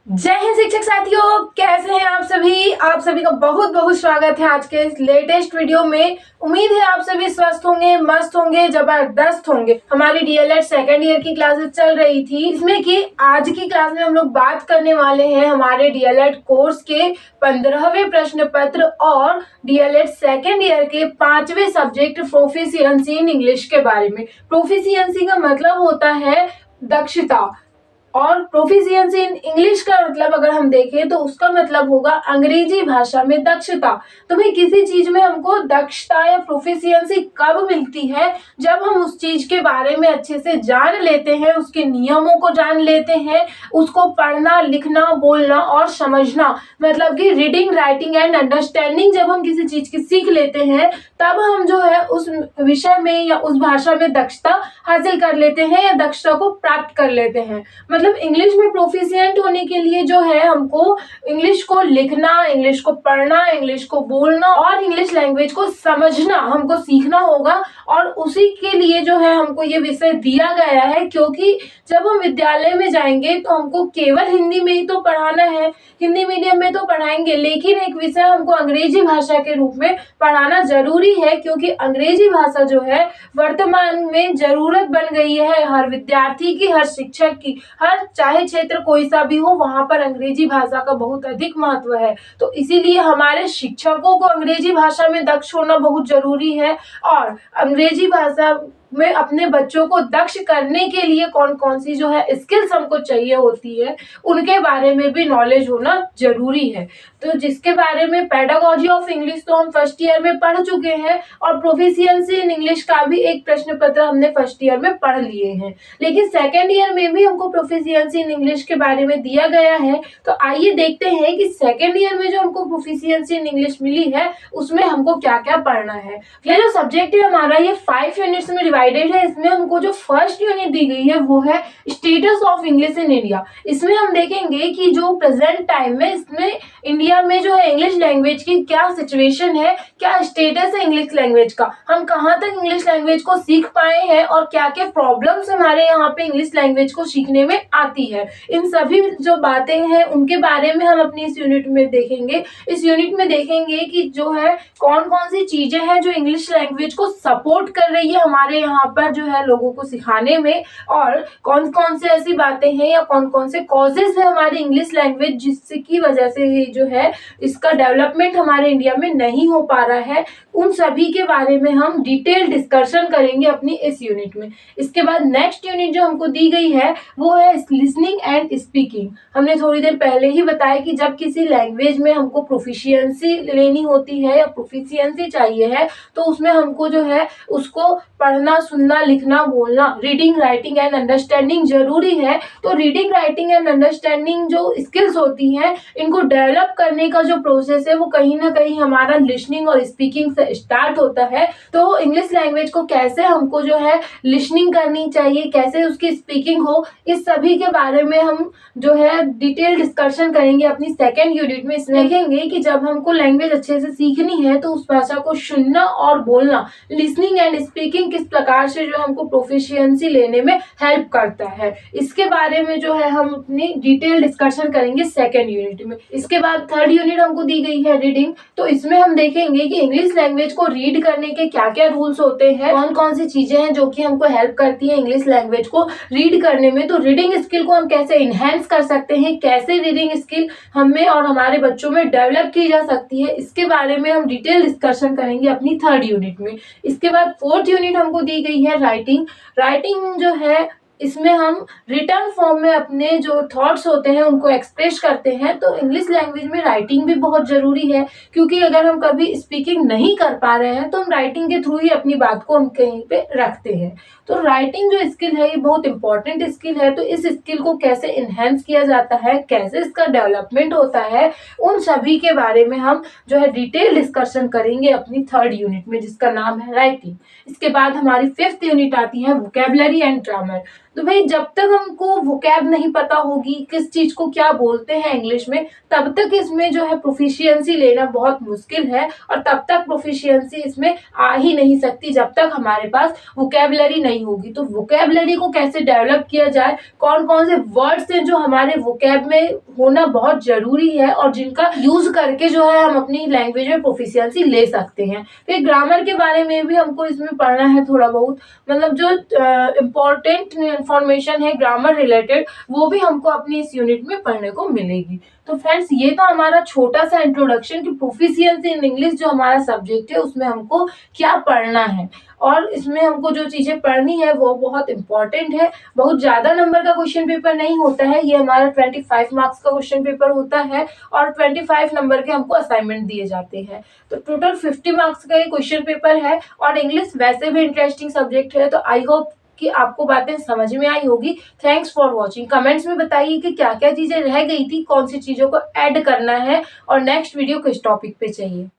जय हिंद शिक्षक साथियों, कैसे हैं आप सभी का बहुत बहुत स्वागत है आज के इस लेटेस्ट वीडियो में। उम्मीद है आप सभी स्वस्थ होंगे, मस्त होंगे, जबरदस्त होंगे। हमारी डीएलएड सेकेंड ईयर की क्लासेस चल रही थी, इसमें कि आज की क्लास में हम लोग बात करने वाले हैं हमारे डीएलएड कोर्स के 15वें प्रश्न पत्र और डीएलएड सेकेंड ईयर के 5वें सब्जेक्ट प्रोफिशिएंसी इन इंग्लिश के बारे में। प्रोफिशिएंसी का मतलब होता है दक्षता और प्रोफिशिएंसी इन इंग्लिश का मतलब अगर हम देखें तो उसका मतलब होगा अंग्रेजी भाषा में दक्षता। तो भाई किसी चीज में हमको दक्षता या प्रोफिशिएंसी कब मिलती है? जब हम उस चीज के बारे में अच्छे से जान लेते हैं, उसके नियमों को जान लेते हैं, उसको पढ़ना, लिखना, बोलना और समझना, मतलब कि रीडिंग, राइटिंग एंड अंडरस्टैंडिंग जब हम किसी चीज की सीख लेते हैं तब हम जो है उस विषय में या उस भाषा में दक्षता हासिल कर लेते हैं या दक्षता को प्राप्त कर लेते हैं। मतलब इंग्लिश में प्रोफिशिएंट होने के लिए जो है हमको इंग्लिश को लिखना, इंग्लिश को पढ़ना, इंग्लिश को बोलना और इंग्लिश लैंग्वेज को समझना हमको सीखना होगा। और उसी के लिए जो है हमको ये विषय दिया गया है, क्योंकि जब हम विद्यालय में जाएंगे तो हमको केवल हिंदी में ही तो पढ़ाना है, हिंदी मीडियम में तो पढ़ाएंगे, लेकिन एक विषय हमको अंग्रेजी भाषा के रूप में पढ़ाना जरूरी है, क्योंकि अंग्रेजी भाषा जो है वर्तमान में जरूरत बन गई है हर विद्यार्थी की, हर शिक्षक की। हर चाहे क्षेत्र कोई सा भी हो, वहां पर अंग्रेजी भाषा का बहुत अधिक महत्व है। तो इसीलिए हमारे शिक्षकों को अंग्रेजी भाषा में दक्ष होना बहुत जरूरी है। और अंग्रेजी भाषा में अपने बच्चों को दक्ष करने के लिए कौन कौन सी जो है स्किल्स हमको चाहिए होती है, उनके बारे में भी नॉलेज होना जरूरी है। तो जिसके बारे में पेडागॉजी ऑफ इंग्लिश तो हम फर्स्ट ईयर में पढ़ चुके हैं और प्रोफिशिएंसी इन इंग्लिश का भी एक प्रश्न पत्र हमने फर्स्ट ईयर में पढ़ लिए हैं, लेकिन सेकेंड ईयर में भी हमको प्रोफिशिएंसी इन इंग्लिश के बारे में दिया गया है। तो आइए देखते हैं कि सेकेंड ईयर में जो हमको प्रोफिशिएंसी इन इंग्लिश मिली है उसमें हमको क्या क्या पढ़ना है। ये जो सब्जेक्ट है हमारा, ये 5 यूनिट्स में डिवाइडेड है। इसमें हमको जो फर्स्ट यूनिट दी गई है वो है status of English in India. इसमें हम देखेंगे कि जो प्रेजेंट टाइम में इसमें इंडिया में जो है इंग्लिश लैंग्वेज की क्या सिचुएशन है, क्या स्टेटस है इंग्लिश लैंग्वेज का, हम कहाँ तक इंग्लिश लैंग्वेज को सीख पाए हैं और क्या क्या प्रॉब्लम्स हमारे यहाँ पे इंग्लिश लैंग्वेज को सीखने में आती है। इन सभी जो बातें हैं उनके बारे में हम अपनी इस यूनिट में देखेंगे। इस यूनिट में देखेंगे कि जो है कौन कौन सी चीजें हैं जो इंग्लिश लैंग्वेज को सपोर्ट कर रही है हमारे यहाँ पर जो है लोगों को सिखाने में, और कौन कौन से ऐसी बातें हैं या कौन कौन से कॉजेज है हमारी इंग्लिश लैंग्वेज जिसकी वजह से ही जो है इसका डेवलपमेंट हमारे इंडिया में नहीं हो पा रहा है। उन सभी के बारे में हम डिटेल डिस्कशन करेंगे अपनी इस यूनिट में। इसके बाद नेक्स्ट यूनिट जो हमको दी गई है वो है लिसनिंग एंड स्पीकिंग। हमने थोड़ी देर पहले ही बताया कि जब किसी लैंग्वेज में हमको प्रोफिशिएंसी लेनी होती है या प्रोफिशिएंसी चाहिए है तो उसमें हमको जो है उसको पढ़ना, सुनना, लिखना, बोलना, रीडिंग, राइटिंग एंड अंडरस्टैंडिंग जरूरी है। तो रीडिंग, राइटिंग एंड अंडरस्टैंडिंग जो स्किल्स होती हैं इनको डेवलप करने का जो प्रोसेस है वो कहीं ना कहीं हमारा लिसनिंग और स्पीकिंग से स्टार्ट होता है। तो इंग्लिश लैंग्वेज को कैसे हमको जो है लिसनिंग करनी चाहिए, कैसे उसकी स्पीकिंग हो, इस सभी के बारे में हम जो है डिटेल डिस्कशन करेंगे अपनी सेकेंड यूनिट में। इसमें देखेंगे कि जब हमको लैंग्वेज अच्छे से सीखनी है तो उस भाषा को सुनना और बोलना, लिसनिंग एंड स्पीकिंग किस प्रकार से जो हमको प्रोफिशिएंसी लेने में हेल्प करता है, इसके बारे में जो है हम अपनी डिटेल डिस्कशन करेंगे सेकेंड यूनिट में। इसके बाद थर्ड यूनिट हमको दी गई है रीडिंग। तो इसमें हम देखेंगे कि इंग्लिश लैंग्वेज को रीड करने के क्या क्या रूल्स होते हैं, कौन कौन सी चीजें हैं जो कि हमको हेल्प करती है इंग्लिश लैंग्वेज को रीड करने में। तो रीडिंग स्किल को हम कैसे इनहेंस कर सकते हैं, कैसे रीडिंग स्किल हमें और हमारे बच्चों में डेवलप की जा सकती है, इसके बारे में हम डिटेल डिस्कशन करेंगे अपनी थर्ड यूनिट में। इसके बाद फोर्थ यूनिट हमको दी गई है राइटिंग। राइटिंग जो है इसमें हम रिटर्न फॉर्म में अपने जो थॉट्स होते हैं उनको एक्सप्रेस करते हैं। तो इंग्लिश लैंग्वेज में राइटिंग भी बहुत जरूरी है, क्योंकि अगर हम कभी स्पीकिंग नहीं कर पा रहे हैं तो हम राइटिंग के थ्रू ही अपनी बात को हम कहीं पे रखते हैं। तो राइटिंग जो स्किल है ये बहुत इंपॉर्टेंट स्किल है। तो इस स्किल को कैसे इनहेंस किया जाता है, कैसे इसका डेवलपमेंट होता है, उन सभी के बारे में हम जो है डिटेल डिस्कशन करेंगे अपनी थर्ड यूनिट में, जिसका नाम है राइटिंग। इसके बाद हमारी फिफ्थ यूनिट आती है वोकैबुलरी एंड ग्रामर। तो भाई जब तक हमको वोकैब नहीं पता होगी किस चीज को क्या बोलते हैं इंग्लिश में, तब तक इसमें जो है प्रोफिशिएंसी लेना बहुत मुश्किल है, और तब तक प्रोफिशिएंसी इसमें आ ही नहीं सकती जब तक हमारे पास वोकैबुलरी नहीं होगी। तो वोकैबुलरी को कैसे डेवलप किया जाए, कौन कौन से वर्ड्स हैं जो हमारे वोकैब में होना बहुत जरूरी है और जिनका यूज करके जो है हम अपनी लैंग्वेज में प्रोफिशिएंसी ले सकते हैं। फिर ग्रामर के बारे में भी हमको इसमें पढ़ना है थोड़ा बहुत, मतलब जो इम्पोर्टेंट इंफॉर्मेशन है ग्रामर रिलेटेड वो भी हमको अपनी इस यूनिट में पढ़ने को मिलेगी। तो फ्रेंड्स ये तो हमारा छोटा सा इंट्रोडक्शन कि प्रोफिशिएंसी इन इंग्लिश जो हमारा सब्जेक्ट है उसमें हमको क्या पढ़ना है, और इसमें हमको जो चीजें पढ़नी है वो बहुत इंपॉर्टेंट है। बहुत ज्यादा नंबर का क्वेश्चन पेपर नहीं होता है, ये हमारा 25 मार्क्स का क्वेश्चन पेपर होता है और 25 नंबर के हमको असाइनमेंट दिए जाते हैं। तो टोटल 50 मार्क्स का ये क्वेश्चन पेपर है, और इंग्लिश वैसे भी इंटरेस्टिंग सब्जेक्ट है। तो आई होप कि आपको बातें समझ में आई होगी। Thanks for watching. कमेंट्स में बताइए कि क्या क्या चीजें रह गई थी, कौन सी चीजों को ऐड करना है, और नेक्स्ट वीडियो किस टॉपिक पे चाहिए।